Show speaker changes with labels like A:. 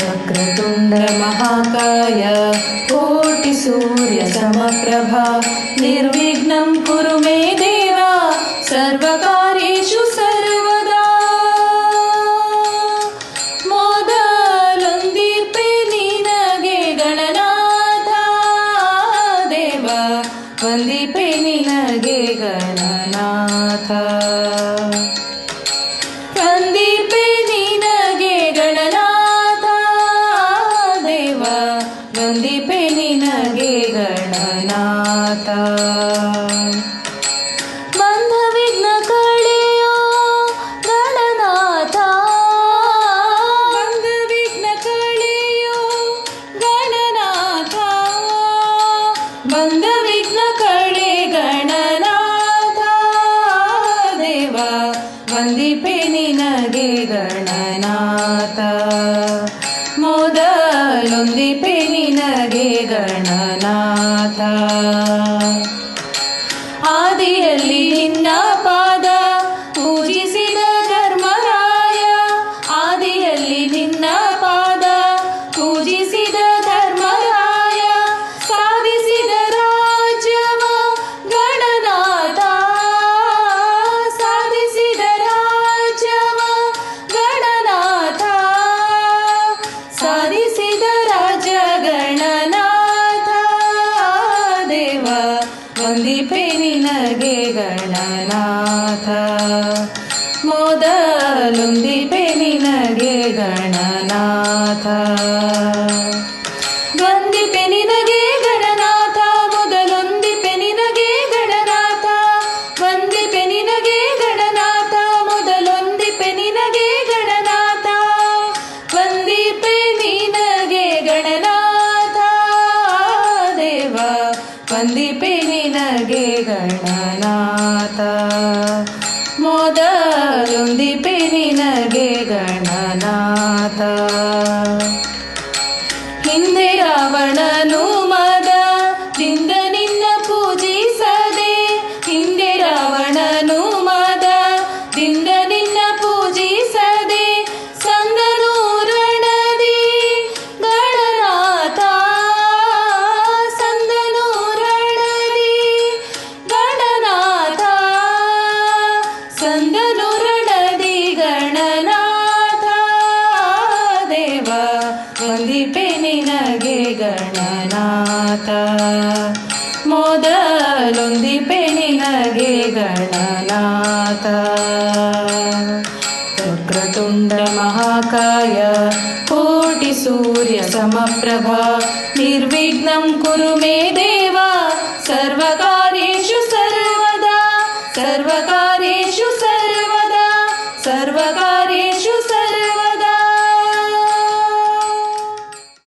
A: वक्रतुण्ड महाकाय कोटिसूर्यसमप्रभा निर्विघ्नं कुरु मे देव सर्वकार्येषु सर्वदा मोदलೊಂದಿಪೆ ನಿನಗೆ ಗಣನಾಥ ದೇವ ವಂದಿಪೆ ನಿನಗೆ ಗಣನಾಥ ವಂದಿಪೆ ನಿನಗೆ ಗಣನಾಥ ದೇವ ವಂದಿಪೆ ನಿನಗೆ ಗಣನಾಥ ಬಂಧ ವಿಘ್ನ ಕಳೆಯೋ ಗಣನಾಥ ಬಂಧ ವಿಘ್ನ ಕಳೆಯೋ ಗಣನಾಥ ಬಂಧ ವಿಘ್ನ ಕಳೆ ಗಣನಾಥ ದೇವ ವಂದಿಪೆ ನಿನಗೆ ಗಣನಾಥ ಮೊದಲೊಂದಿಪೆ ನಿನಗೆ ಗಣನಾಥ ಆದಿಯಲ್ಲಿ ನಿನ್ನ ಪಾದ ಪೂಜಿಸಿದ ಧರ್ಮರಾಯ ಆದಿಯಲ್ಲಿ ನಿನ್ನ ಪಾದ ಪೂಜಿಸಿದ ಧರ್ಮರಾಯ ಸಾಧಿಸಿದ ರಾಜ್ಯವ ಗಣನಾಥ ಸಾಧಿಸಿದ ರಾಜ್ಯವ ಗಣನಾಥ ಸಾಧಿಸಿದ ರಾಜ ಗಣನಾಥ ದೇವ ವಂದಿಪೆ ನಿನಗೆ ಗಣನಾಥ ಮೊದಲೊಂದಿಪೆ ನಿನಗೆ ಗಣನಾಥ ವಂದಿಪೆ ನಿನಗೆ ಗಣನಾಥ ಮೊದಲೊಂದಿಪೆ ನಿನಗೆ ಗಣನಾಥ ವಂದಿಪೆ ನಿನಗೆ ಗಣನಾಥ ಮೊದಲೊಂದಿಪೆ ನಿನಗೆ ಗಣನಾಥ ವಂದಿಪೆ ನಿನಗೆ ಗಣನಾಥ ದೇವ ವಂದಿಪೆ ನಿನಗೆ ಗಣನಾಥ ಮೊದಲೊಂದಿಪೆ ನಿನಗೆ ಗಣನಾಥ ಹಿಂದೆ ರಾವಣನು ಮದದಿಂದ ನಿನ್ನ ಪೂಜಿಸದೆ ಹಿಂದೆ ರಾವಣನು ಮದದಿಂದ ನಿನ್ನ ಪೂಜಿಸದೆ ಸಂದನು ರಣದಿ ಗಣನಾಥ ಸಂದನು ರಣದಿ ಗಣನಾಥ ಸಂದನು ರಣದಿ ಗಣನಾಥ ದೇವ ವಂದಿಪೆ ನಿನಗೆ ಗಣನಾಥ ಮೊದಲೊಂದಿಪೆ ನಿನಗೆ ಗಣನಾಥ ವಕ್ರತುಂಡ ಮಹಾಕಾಯ ಕೋಟಿ ಸೂರ್ಯ ಸಮಪ್ರಭಾ ನಿರ್ವಿಘ್ನಂ ಕುರು ಮೇ ದೇವ ಸರ್ವಕಾರ್ಯೇಷು